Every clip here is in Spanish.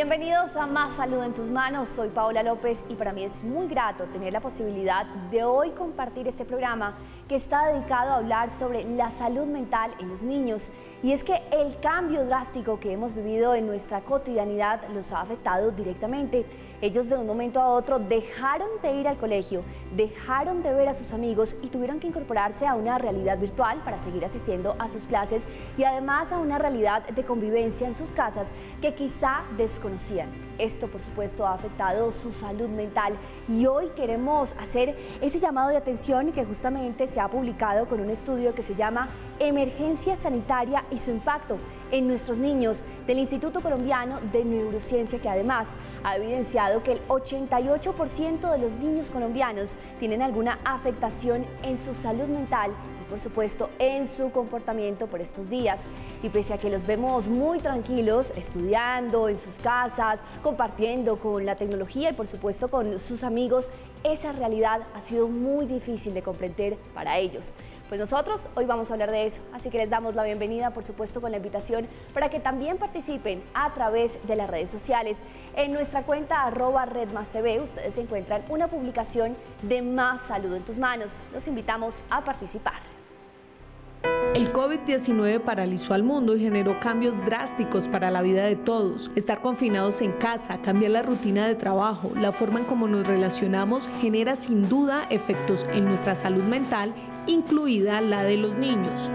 Bienvenidos a Más Salud en tus Manos. Soy Paola López y para mí es muy grato tener la posibilidad de hoy compartir este programa que está dedicado a hablar sobre la salud mental en los niños. Y es que el cambio drástico que hemos vivido en nuestra cotidianidad los ha afectado directamente. Ellos de un momento a otro dejaron de ir al colegio, dejaron de ver a sus amigos y tuvieron que incorporarse a una realidad virtual para seguir asistiendo a sus clases y además a una realidad de convivencia en sus casas que quizá desconocían. Esto, por supuesto, ha afectado su salud mental y hoy queremos hacer ese llamado de atención que justamente se ha publicado con un estudio que se llama Emergencia Sanitaria y su impacto en nuestros niños del Instituto Colombiano de Neurociencia, que además ha evidenciado que el 88% de los niños colombianos tienen alguna afectación en su salud mental y por supuesto en su comportamiento por estos días. Y pese a que los vemos muy tranquilos, estudiando en sus casas, compartiendo con la tecnología y por supuesto con sus amigos, esa realidad ha sido muy difícil de comprender para ellos. Pues nosotros hoy vamos a hablar de eso, así que les damos la bienvenida, por supuesto, con la invitación para que también participen a través de las redes sociales. En nuestra cuenta @redmastv ustedes encuentran una publicación de Más Salud en tus Manos. Los invitamos a participar. El COVID-19 paralizó al mundo y generó cambios drásticos para la vida de todos. Estar confinados en casa, cambiar la rutina de trabajo, la forma en cómo nos relacionamos, genera sin duda efectos en nuestra salud mental, incluida la de los niños.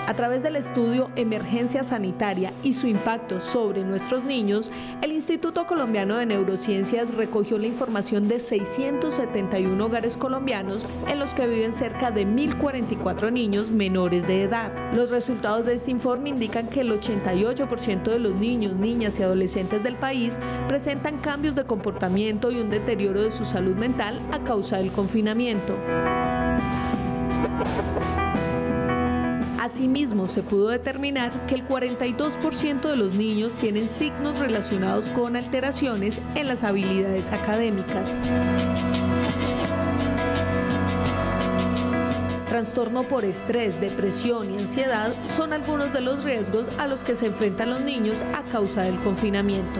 A través del estudio Emergencia Sanitaria y su impacto sobre nuestros niños, el Instituto Colombiano de Neurociencias recogió la información de 671 hogares colombianos en los que viven cerca de 1.044 niños menores de edad. Los resultados de este informe indican que el 88% de los niños, niñas y adolescentes del país presentan cambios de comportamiento y un deterioro de su salud mental a causa del confinamiento. Asimismo, se pudo determinar que el 42% de los niños tienen signos relacionados con alteraciones en las habilidades académicas. Trastorno por estrés, depresión y ansiedad son algunos de los riesgos a los que se enfrentan los niños a causa del confinamiento.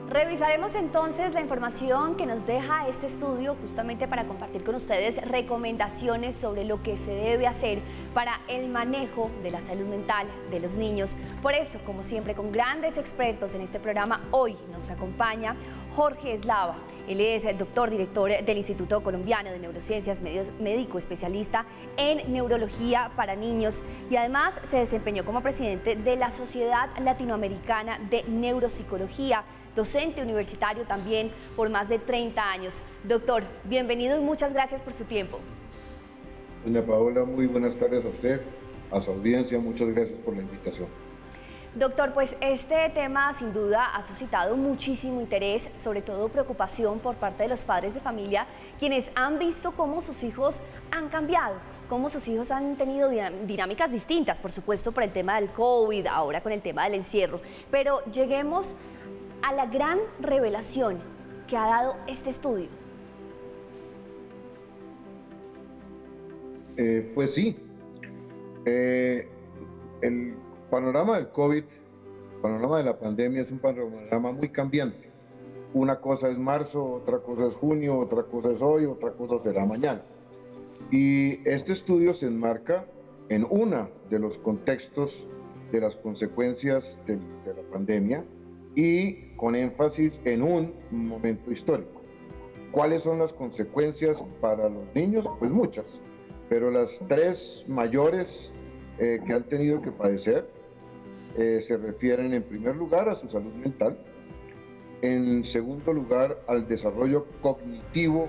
Revisaremos entonces la información que nos deja este estudio justamente para compartir con ustedes recomendaciones sobre lo que se debe hacer para el manejo de la salud mental de los niños. Por eso, como siempre, con grandes expertos en este programa, hoy nos acompaña Jorge Eslava. Él es el doctor director del Instituto Colombiano de Neurociencias, médico especialista en neurología para niños y además se desempeñó como presidente de la Sociedad Latinoamericana de Neuropsicología, docente universitario también por más de 30 años. Doctor, bienvenido y muchas gracias por su tiempo. Doña Paola, muy buenas tardes a usted, a su audiencia, muchas gracias por la invitación. Doctor, pues este tema sin duda ha suscitado muchísimo interés, sobre todo preocupación por parte de los padres de familia, quienes han visto cómo sus hijos han cambiado, cómo sus hijos han tenido dinámicas distintas, por supuesto por el tema del COVID, ahora con el tema del encierro. Pero lleguemos a la gran revelación que ha dado este estudio. Pues sí, el panorama del COVID, el panorama de la pandemia es un panorama muy cambiante. Una cosa es marzo, otra cosa es junio, otra cosa es hoy, otra cosa será mañana. Y este estudio se enmarca en uno de los contextos de las consecuencias de la pandemia y con énfasis en un momento histórico. ¿Cuáles son las consecuencias para los niños? Pues muchas, pero las tres mayores que han tenido que padecer se refieren en primer lugar a su salud mental, en segundo lugar al desarrollo cognitivo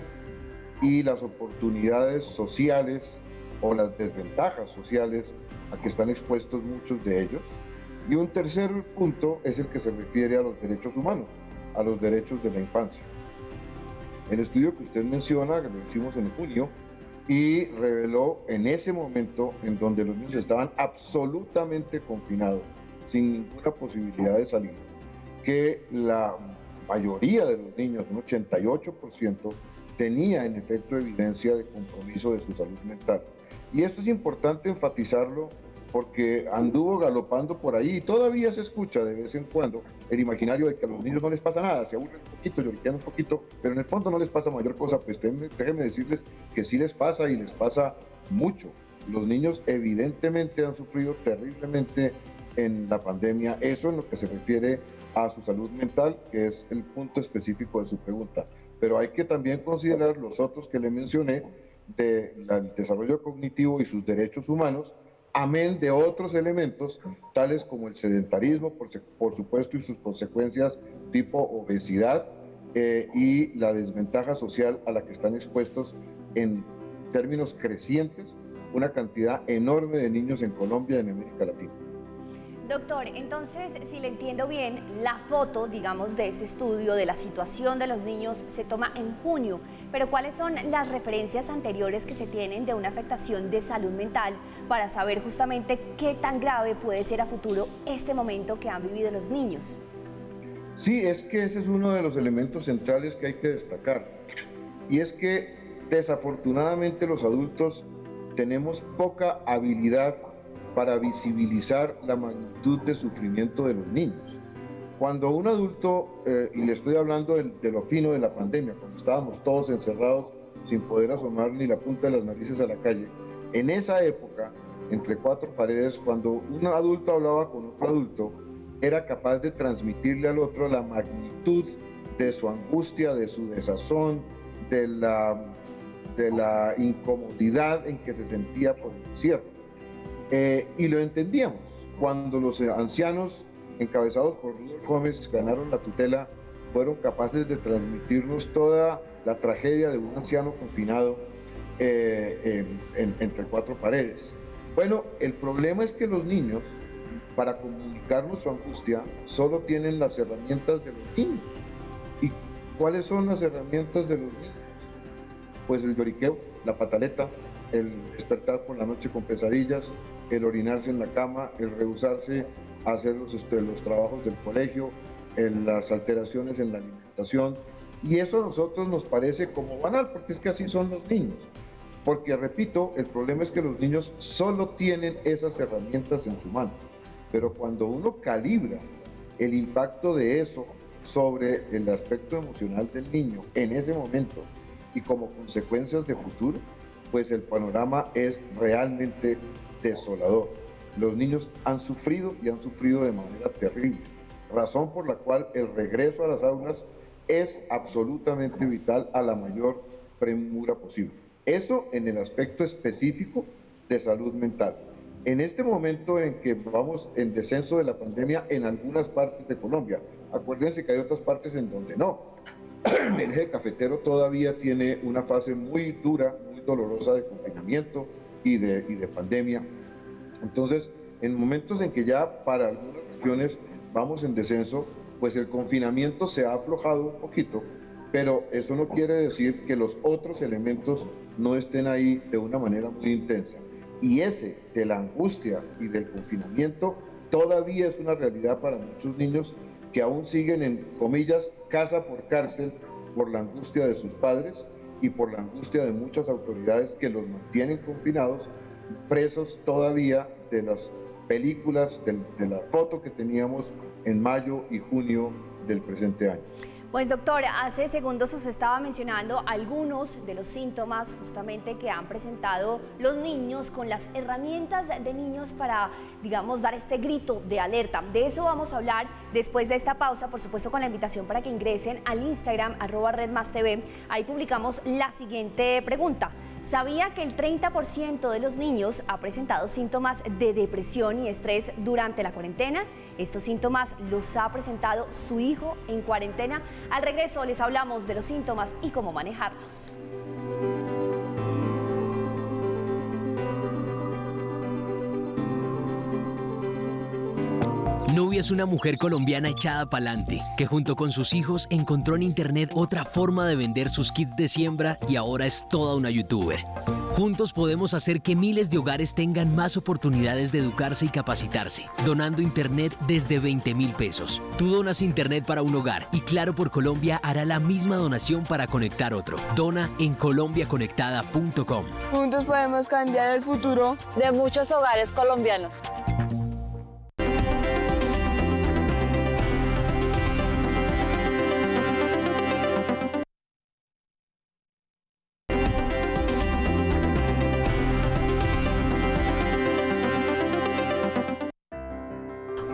y las oportunidades sociales o las desventajas sociales a que están expuestos muchos de ellos. Y un tercer punto es el que se refiere a los derechos humanos, a los derechos de la infancia. El estudio que usted menciona, que lo hicimos en junio, y reveló en ese momento en donde los niños estaban absolutamente confinados, sin ninguna posibilidad de salir, que la mayoría de los niños, un 88%, tenía en efecto evidencia de compromiso de su salud mental. Y esto es importante enfatizarlo porque anduvo galopando por ahí y todavía se escucha de vez en cuando el imaginario de que a los niños no les pasa nada, se aburren un poquito, lloriquean un poquito, pero en el fondo no les pasa mayor cosa. Pues déjenme decirles que sí les pasa y les pasa mucho. Los niños evidentemente han sufrido terriblemente en la pandemia, eso en lo que se refiere a su salud mental, que es el punto específico de su pregunta. Pero hay que también considerar los otros que le mencioné, del desarrollo cognitivo y sus derechos humanos, amén de otros elementos, tales como el sedentarismo, por supuesto, y sus consecuencias tipo obesidad y la desventaja social a la que están expuestos en términos crecientes una cantidad enorme de niños en Colombia y en América Latina. Doctor, entonces, si le entiendo bien, la foto, digamos, de este estudio de la situación de los niños se toma en junio, pero ¿cuáles son las referencias anteriores que se tienen de una afectación de salud mental para saber justamente qué tan grave puede ser a futuro este momento que han vivido los niños? Sí, es que ese es uno de los elementos centrales que hay que destacar, y es que desafortunadamente los adultos tenemos poca habilidad para visibilizar la magnitud de sufrimiento de los niños. Cuando un adulto, y le estoy hablando de lo fino de la pandemia, cuando estábamos todos encerrados sin poder asomar ni la punta de las narices a la calle, en esa época, entre cuatro paredes, cuando un adulto hablaba con otro adulto, era capaz de transmitirle al otro la magnitud de su angustia, de su desazón, de la incomodidad en que se sentía por el encierro. Y lo entendíamos. Cuando los ancianos, encabezados por Rudolf Gómez, ganaron la tutela, fueron capaces de transmitirnos toda la tragedia de un anciano confinado entre cuatro paredes. Bueno, el problema es que los niños, para comunicarnos su angustia, solo tienen las herramientas de los niños. ¿Y cuáles son las herramientas de los niños? Pues el lloriqueo, la pataleta, el despertar por la noche con pesadillas, el orinarse en la cama, el rehusarse a hacer los trabajos del colegio, las alteraciones en la alimentación. Y eso a nosotros nos parece como banal, porque es que así son los niños. Porque, repito, el problema es que los niños solo tienen esas herramientas en su mano. Pero cuando uno calibra el impacto de eso sobre el aspecto emocional del niño en ese momento y como consecuencias de futuro, pues el panorama es realmente desolador. Los niños han sufrido y han sufrido de manera terrible, razón por la cual el regreso a las aulas es absolutamente vital a la mayor premura posible. Eso en el aspecto específico de salud mental. En este momento en que vamos en descenso de la pandemia en algunas partes de Colombia, acuérdense que hay otras partes en donde no. El eje cafetero todavía tiene una fase muy dura, muy dolorosa de confinamiento y de pandemia. Entonces, en momentos en que ya para algunas regiones vamos en descenso, pues el confinamiento se ha aflojado un poquito, pero eso no quiere decir que los otros elementos no estén ahí de una manera muy intensa. Y ese de la angustia y del confinamiento todavía es una realidad para muchos niños que aún siguen en, comillas, casa por cárcel por la angustia de sus padres y por la angustia de muchas autoridades que los mantienen confinados, presos todavía de las películas, de la foto que teníamos en mayo y junio del presente año. Pues doctor, hace segundos usted estaba mencionando algunos de los síntomas justamente que han presentado los niños con las herramientas de niños para, digamos, dar este grito de alerta. De eso vamos a hablar después de esta pausa, por supuesto con la invitación para que ingresen al Instagram @redmastv. Ahí publicamos la siguiente pregunta. ¿Sabía que el 30% de los niños ha presentado síntomas de depresión y estrés durante la cuarentena? Estos síntomas los ha presentado su hijo en cuarentena. Al regreso les hablamos de los síntomas y cómo manejarlos. Nubia es una mujer colombiana echada pa'lante, que junto con sus hijos encontró en internet otra forma de vender sus kits de siembra y ahora es toda una youtuber. Juntos podemos hacer que miles de hogares tengan más oportunidades de educarse y capacitarse, donando internet desde 20.000 pesos. Tú donas internet para un hogar y Claro por Colombia hará la misma donación para conectar otro. Dona en colombiaconectada.com. Juntos podemos cambiar el futuro de muchos hogares colombianos.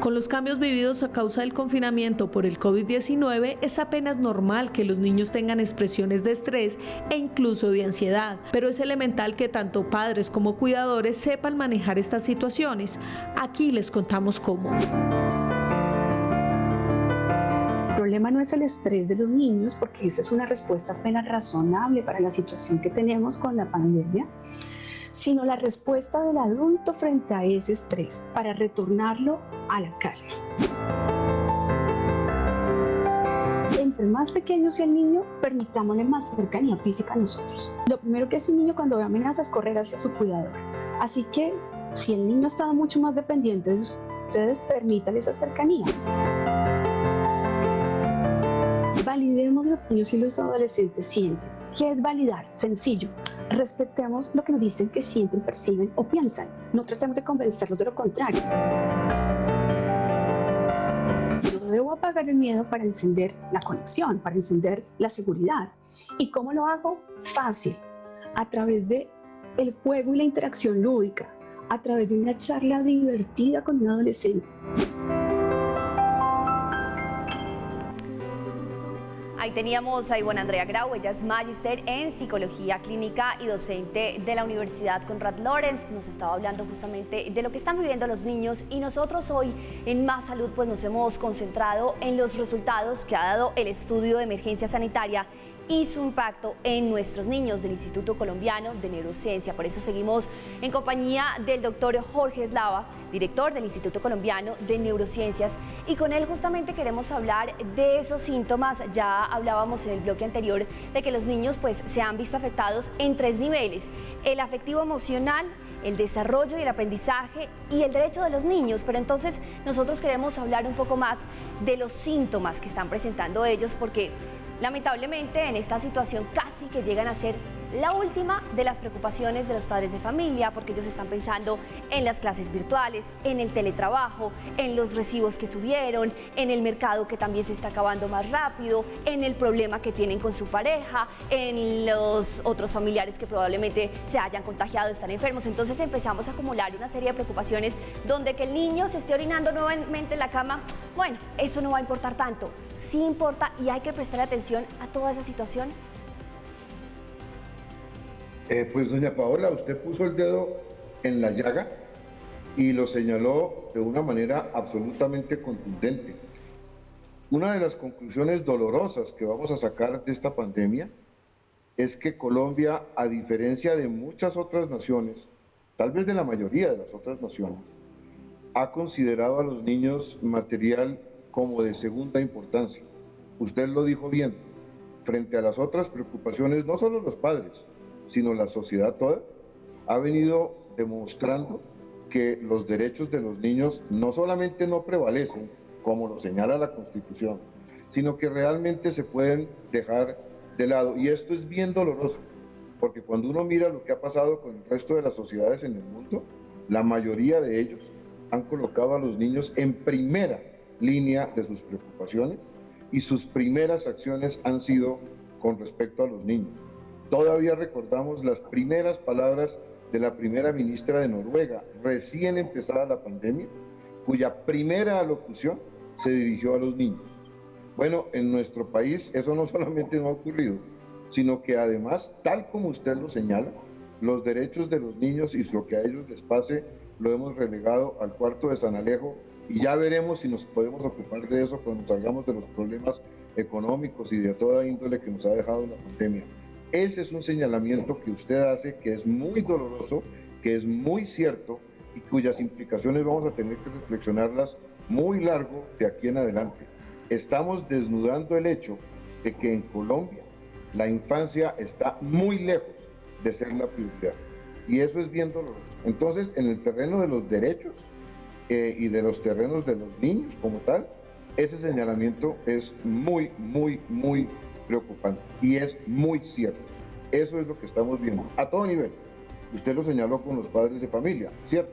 Con los cambios vividos a causa del confinamiento por el COVID-19, es apenas normal que los niños tengan expresiones de estrés e incluso de ansiedad, pero es elemental que tanto padres como cuidadores sepan manejar estas situaciones. Aquí les contamos cómo. El problema no es el estrés de los niños, porque esa es una respuesta apenas razonable para la situación que tenemos con la pandemia, sino la respuesta del adulto frente a ese estrés para retornarlo a la calma. Entre más pequeño sea el niño, permitámosle más cercanía física a nosotros. Lo primero que hace un niño cuando ve amenazas es correr hacia su cuidador. Así que si el niño ha estado mucho más dependiente de ustedes, permítanle esa cercanía. Validemos lo que los niños y los adolescentes sienten. ¿Qué es validar? Sencillo. Respetemos lo que nos dicen que sienten, perciben o piensan. No tratemos de convencerlos de lo contrario. Yo debo apagar el miedo para encender la conexión, para encender la seguridad. ¿Y cómo lo hago? Fácil. A través de el juego y la interacción lúdica. A través de una charla divertida con un adolescente. Ahí teníamos a Ivonne Andrea Grau, ella es magíster en Psicología Clínica y docente de la Universidad Conrad Lorenz. Nos estaba hablando justamente de lo que están viviendo los niños y nosotros hoy en Más Salud pues nos hemos concentrado en los resultados que ha dado el estudio de emergencia sanitaria y su impacto en nuestros niños del Instituto Colombiano de Neurociencia. Por eso seguimos en compañía del doctor Jorge Eslava, director del Instituto Colombiano de Neurociencias, y con él justamente queremos hablar de esos síntomas. Ya hablábamos en el bloque anterior de que los niños pues se han visto afectados en 3 niveles: el afectivo emocional, el desarrollo y el aprendizaje y el derecho de los niños. Pero entonces nosotros queremos hablar un poco más de los síntomas que están presentando ellos, porque lamentablemente en esta situación casi que llegan a ser la última de las preocupaciones de los padres de familia, porque ellos están pensando en las clases virtuales, en el teletrabajo, en los recibos que subieron, en el mercado que también se está acabando más rápido, en el problema que tienen con su pareja, en los otros familiares que probablemente se hayan contagiado, están enfermos. Entonces empezamos a acumular una serie de preocupaciones donde que el niño se esté orinando nuevamente en la cama, bueno, eso no va a importar tanto. Sí importa y hay que prestar atención a toda esa situación. Pues doña Paola, usted puso el dedo en la llaga y lo señaló de una manera absolutamente contundente. Una de las conclusiones dolorosas que vamos a sacar de esta pandemia es que Colombia, a diferencia de muchas otras naciones, tal vez de la mayoría de las otras naciones, ha considerado a los niños material como de segunda importancia. Usted lo dijo bien, frente a las otras preocupaciones, no solo los padres, sino la sociedad toda, ha venido demostrando que los derechos de los niños no solamente no prevalecen, como lo señala la Constitución, sino que realmente se pueden dejar de lado. Y esto es bien doloroso, porque cuando uno mira lo que ha pasado con el resto de las sociedades en el mundo, la mayoría de ellos han colocado a los niños en primera línea de sus preocupaciones y sus primeras acciones han sido con respecto a los niños. Todavía recordamos las primeras palabras de la primera ministra de Noruega, recién empezada la pandemia, cuya primera alocución se dirigió a los niños. Bueno, en nuestro país eso no solamente no ha ocurrido, sino que además, tal como usted lo señala, los derechos de los niños y lo que a ellos les pase lo hemos relegado al cuarto de San Alejo, y ya veremos si nos podemos ocupar de eso cuando salgamos de los problemas económicos y de toda índole que nos ha dejado la pandemia. Ese es un señalamiento que usted hace, que es muy doloroso, que es muy cierto y cuyas implicaciones vamos a tener que reflexionarlas muy largo de aquí en adelante. Estamos desnudando el hecho de que en Colombia la infancia está muy lejos de ser la prioridad. Y eso es bien doloroso. Entonces, en el terreno de los derechos y de los terrenos de los niños como tal, ese señalamiento es muy preocupante y es muy cierto. Eso es lo que estamos viendo a todo nivel. Usted lo señaló con los padres de familia, cierto,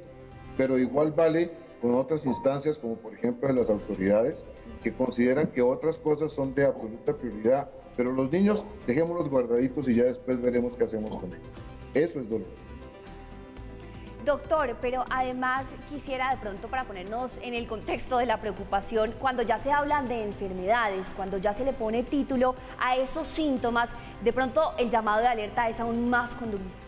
pero igual vale con otras instancias, como por ejemplo de las autoridades, que consideran que otras cosas son de absoluta prioridad, pero los niños dejémoslos guardaditos y ya después veremos qué hacemos con ellos. Eso es dolor. Doctor, pero además quisiera de pronto, para ponernos en el contexto de la preocupación, cuando ya se hablan de enfermedades, cuando ya se le pone título a esos síntomas, de pronto el llamado de alerta es aún más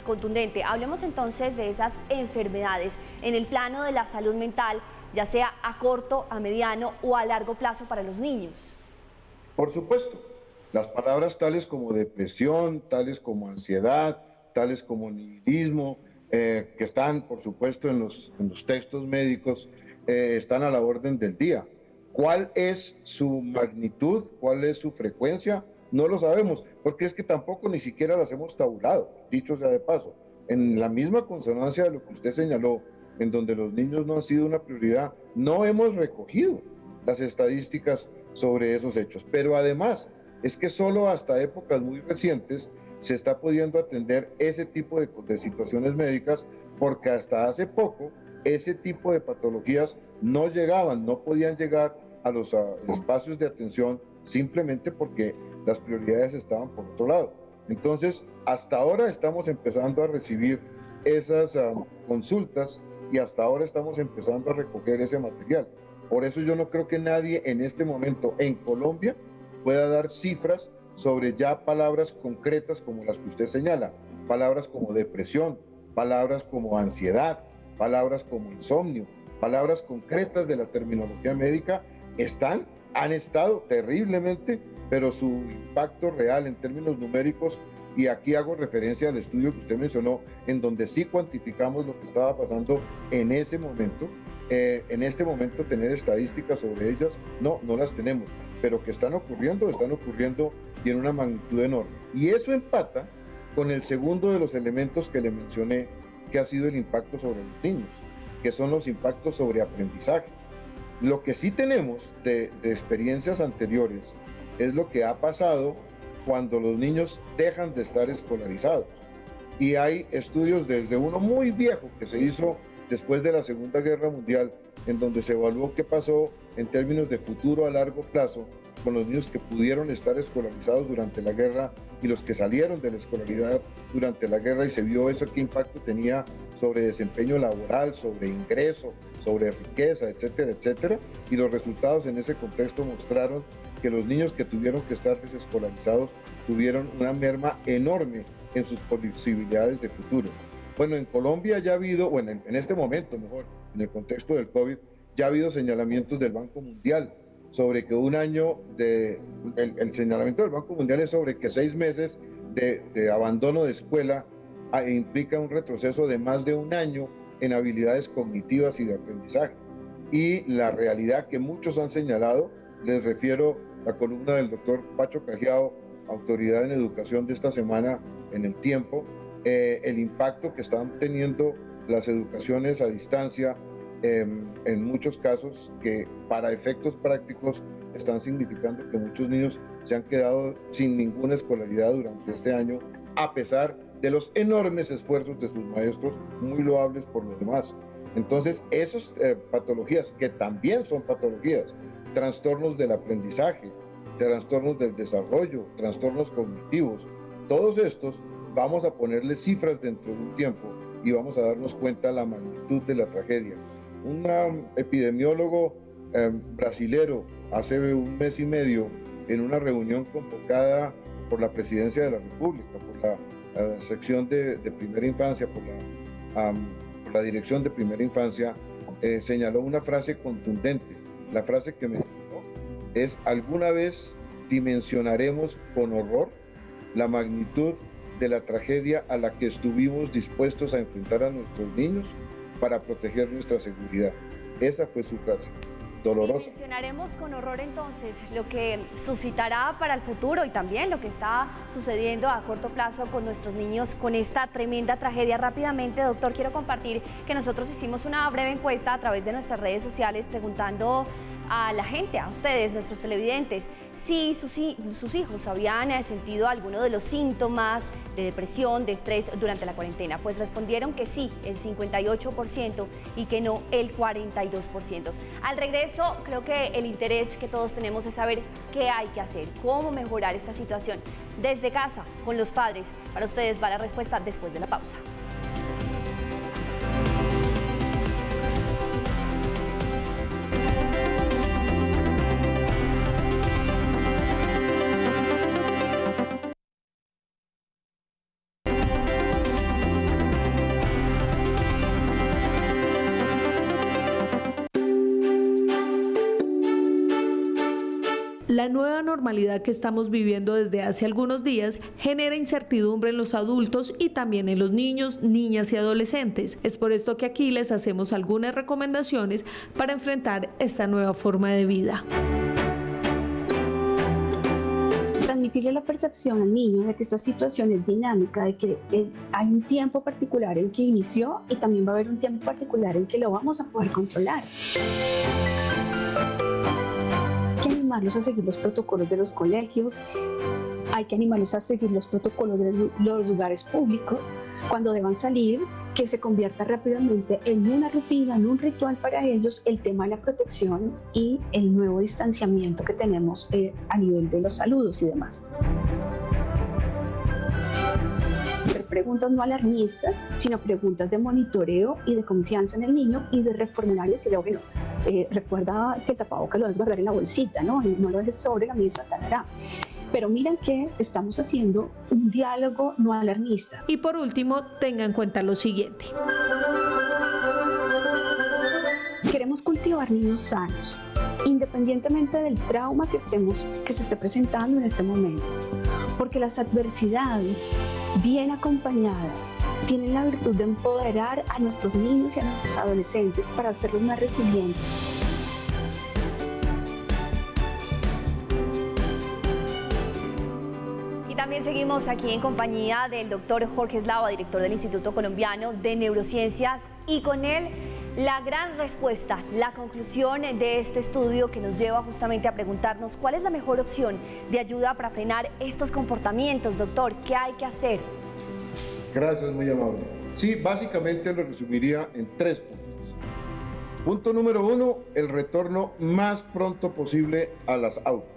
contundente. Hablemos entonces de esas enfermedades en el plano de la salud mental, ya sea a corto, a mediano o a largo plazo para los niños. Por supuesto, las palabras tales como depresión, tales como ansiedad, tales como nihilismo, que están, por supuesto, en los textos médicos, están a la orden del día. ¿Cuál es su magnitud? ¿Cuál es su frecuencia? No lo sabemos, porque es que tampoco ni siquiera las hemos tabulado, dicho sea de paso. En la misma consonancia de lo que usted señaló, en donde los niños no han sido una prioridad, no hemos recogido las estadísticas sobre esos hechos. Pero además, es que solo hasta épocas muy recientes se está pudiendo atender ese tipo de situaciones médicas, porque hasta hace poco ese tipo de patologías no llegaban, no podían llegar a los espacios de atención simplemente porque las prioridades estaban por otro lado. Entonces, hasta ahora estamos empezando a recibir esas consultas y hasta ahora estamos empezando a recoger ese material. Por eso yo no creo que nadie en este momento en Colombia pueda dar cifras sobre ya palabras concretas como las que usted señala, palabras como depresión, palabras como ansiedad, palabras como insomnio, palabras concretas de la terminología médica han estado terriblemente, pero su impacto real en términos numéricos, y aquí hago referencia al estudio que usted mencionó, en donde sí cuantificamos lo que estaba pasando en ese momento. En este momento tener estadísticas sobre ellas, no las tenemos, pero que están ocurriendo y en una magnitud enorme. Y eso empata con el segundo de los elementos que le mencioné, que ha sido el impacto sobre los niños, que son los impactos sobre aprendizaje. Lo que sí tenemos de experiencias anteriores es lo que ha pasado cuando los niños dejan de estar escolarizados. Y hay estudios, desde uno muy viejo que se hizo después de la Segunda Guerra Mundial, en donde se evaluó qué pasó en términos de futuro a largo plazo con los niños que pudieron estar escolarizados durante la guerra y los que salieron de la escolaridad durante la guerra, y se vio eso, qué impacto tenía sobre desempeño laboral, sobre ingreso, sobre riqueza, etcétera, etcétera. Y los resultados en ese contexto mostraron que los niños que tuvieron que estar desescolarizados tuvieron una merma enorme en sus posibilidades de futuro. Bueno, en Colombia ya ha habido, bueno, en este momento mejor, en el contexto del COVID, ya ha habido señalamientos del Banco Mundial sobre que un año el señalamiento del Banco Mundial es sobre que 6 meses de abandono de escuela implica un retroceso de más de un año en habilidades cognitivas y de aprendizaje. Y la realidad que muchos han señalado, les refiero a la columna del doctor Pacho Cajiao, autoridad en educación de esta semana en El Tiempo, el impacto que están teniendo las educaciones a distancia, en muchos casos que para efectos prácticos están significando que muchos niños se han quedado sin ninguna escolaridad durante este año, a pesar de los enormes esfuerzos de sus maestros, muy loables por lo demás. Entonces, esas patologías, que también son patologías, trastornos del aprendizaje, trastornos del desarrollo, trastornos cognitivos, todos estos vamos a ponerle cifras dentro de un tiempo y vamos a darnos cuenta de la magnitud de la tragedia. Un epidemiólogo brasilero hace un mes y medio, en una reunión convocada por la Presidencia de la República, por la sección de primera infancia, por la Dirección de Primera Infancia, señaló una frase contundente. La frase que mencionó es: alguna vez dimensionaremos con horror la magnitud de la tragedia a la que estuvimos dispuestos a enfrentar a nuestros niños para proteger nuestra seguridad. Esa fue su frase. dolorosa. Mencionaremos con horror entonces lo que suscitará para el futuro y también lo que está sucediendo a corto plazo con nuestros niños con esta tremenda tragedia. Rápidamente, doctor, quiero compartir que nosotros hicimos una breve encuesta a través de nuestras redes sociales preguntando a la gente, a ustedes, nuestros televidentes, si sus hijos habían sentido alguno de los síntomas de depresión, de estrés durante la cuarentena. Pues respondieron que sí, el 58%, y que no, el 42%. Al regreso, creo que el interés que todos tenemos es saber qué hay que hacer, cómo mejorar esta situación desde casa, con los padres. Para ustedes va la respuesta después de la pausa. La nueva normalidad que estamos viviendo desde hace algunos días genera incertidumbre en los adultos y también en los niños, niñas y adolescentes. Es por esto que aquí les hacemos algunas recomendaciones para enfrentar esta nueva forma de vida. Transmitirle la percepción al niño de que esta situación es dinámica, de que hay un tiempo particular en que inició y también va a haber un tiempo particular en que lo vamos a poder controlar. Hay que animarlos a seguir los protocolos de los colegios, hay que animarlos a seguir los protocolos de los lugares públicos. Cuando deban salir, que se convierta rápidamente en una rutina, en un ritual para ellos, el tema de la protección y el nuevo distanciamiento que tenemos a nivel de los saludos y demás. Preguntas no alarmistas, sino preguntas de monitoreo y de confianza en el niño y de reformular y decirle, bueno, recuerda que el tapabocas lo debes guardar en la bolsita, ¿no? No lo dejes sobre la mesa, tal. Pero miren que estamos haciendo un diálogo no alarmista. Y por último, tenga en cuenta lo siguiente. Queremos cultivar niños sanos, independientemente del trauma que se esté presentando en este momento, porque las adversidades bien acompañadas tienen la virtud de empoderar a nuestros niños y a nuestros adolescentes para hacerlos más resilientes. Y también seguimos aquí en compañía del doctor Jorge Eslava, director del Instituto Colombiano de Neurociencias, y con él la gran respuesta, la conclusión de este estudio que nos lleva justamente a preguntarnos cuál es la mejor opción de ayuda para frenar estos comportamientos. Doctor, ¿qué hay que hacer? Gracias, muy amable. Sí, básicamente lo resumiría en 3 puntos. Punto número 1, el retorno más pronto posible a las aulas.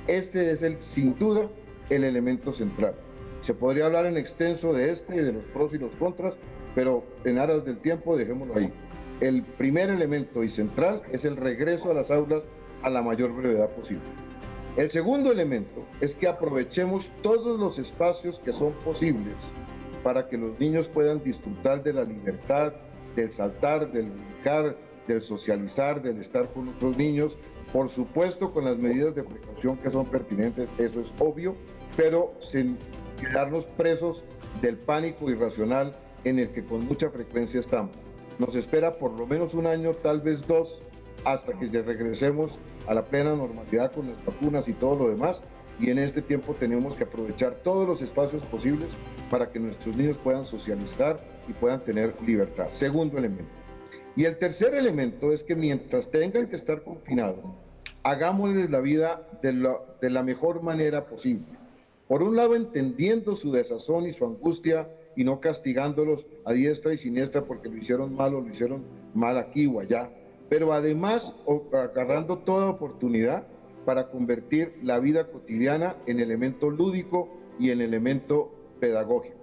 Este es sin duda, el elemento central. Se podría hablar en extenso de este y de los pros y los contras, pero en aras del tiempo dejémoslo ahí. El primer elemento y central es el regreso a las aulas a la mayor brevedad posible. El segundo elemento es que aprovechemos todos los espacios que son posibles para que los niños puedan disfrutar de la libertad, del saltar, del brincar, del socializar, del estar con otros niños, por supuesto con las medidas de precaución que son pertinentes, eso es obvio, pero sin quedarnos presos del pánico irracional en el que con mucha frecuencia estamos. Nos espera por lo menos 1 año, tal vez 2, hasta que ya regresemos a la plena normalidad con las vacunas y todo lo demás. Y en este tiempo tenemos que aprovechar todos los espacios posibles para que nuestros niños puedan socializar y puedan tener libertad. Segundo elemento. Y el tercer elemento es que mientras tengan que estar confinados, hagámosles la vida de la mejor manera posible. Por un lado, entendiendo su desazón y su angustia, y no castigándolos a diestra y siniestra porque lo hicieron mal o lo hicieron mal aquí o allá, pero además agarrando toda oportunidad para convertir la vida cotidiana en elemento lúdico y en elemento pedagógico.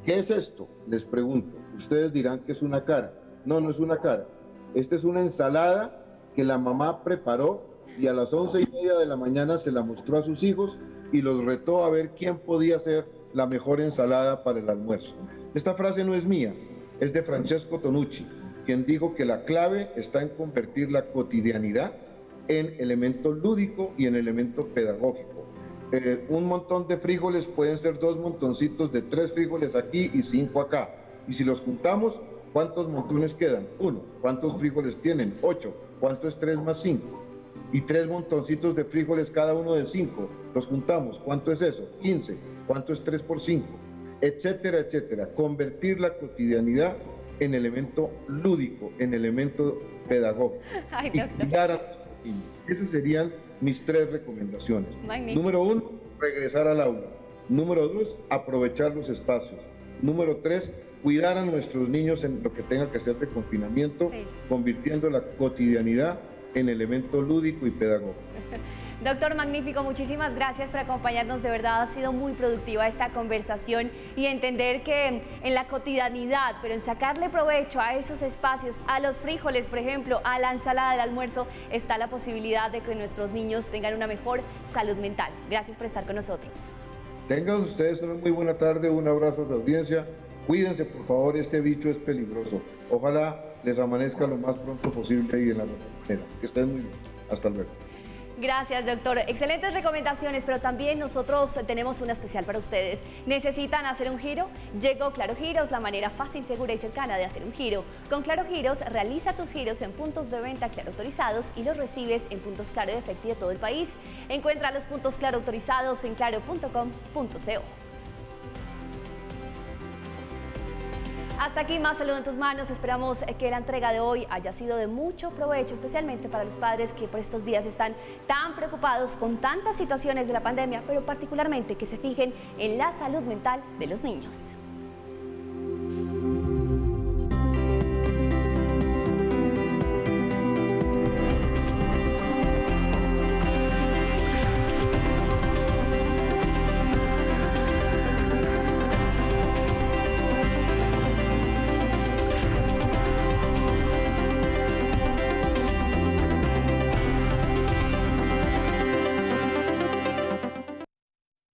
¿Qué es esto? Les pregunto. Ustedes dirán que es una cara. No, no es una cara. Esta es una ensalada que la mamá preparó y a las 11:30 de la mañana se la mostró a sus hijos y los retó a ver quién podía hacer la mejor ensalada para el almuerzo. Esta frase no es mía, es de Francesco Tonucci, quien dijo que la clave está en convertir la cotidianidad en elemento lúdico y en elemento pedagógico. Un montón de frijoles pueden ser 2 montoncitos de 3 frijoles aquí y 5 acá. Y si los juntamos, ¿Cuántos montones quedan? 1. ¿Cuántos frijoles tienen? 8. ¿Cuánto es 3 más 5? Y 3 montoncitos de frijoles cada uno de 5. Los juntamos. ¿Cuánto es eso? 15. ¿Cuánto es 3 por 5? Etcétera, etcétera. Convertir la cotidianidad en elemento lúdico, en elemento pedagógico. Ay, y doctor. cuidar a nuestros niños. Esas serían mis 3 recomendaciones. Magnífico. Número 1, regresar al aula. Número 2, aprovechar los espacios. Número 3, cuidar a nuestros niños en lo que tenga que hacer de confinamiento, Sí. convirtiendo la cotidianidad en elemento lúdico y pedagógico. Doctor, magnífico, muchísimas gracias por acompañarnos, de verdad ha sido muy productiva esta conversación y entender que en la cotidianidad, pero en sacarle provecho a esos espacios, a los frijoles, por ejemplo, a la ensalada del almuerzo, está la posibilidad de que nuestros niños tengan una mejor salud mental. Gracias por estar con nosotros. Tengan ustedes una muy buena tarde, un abrazo a su audiencia. Cuídense, por favor, este bicho es peligroso. Ojalá les amanezca lo más pronto posible y en la mejor manera. Que estén muy bien. Hasta luego. Gracias, doctor. Excelentes recomendaciones, pero también nosotros tenemos una especial para ustedes. ¿Necesitan hacer un giro? Llegó Claro Giros, la manera fácil, segura y cercana de hacer un giro. Con Claro Giros, realiza tus giros en puntos de venta Claro autorizados y los recibes en puntos Claro de Efectivo de todo el país. Encuentra los puntos Claro autorizados en claro.com.co. Hasta aquí más Salud en tus manos. Esperamos que la entrega de hoy haya sido de mucho provecho, especialmente para los padres que por estos días están tan preocupados con tantas situaciones de la pandemia, pero particularmente que se fijen en la salud mental de los niños.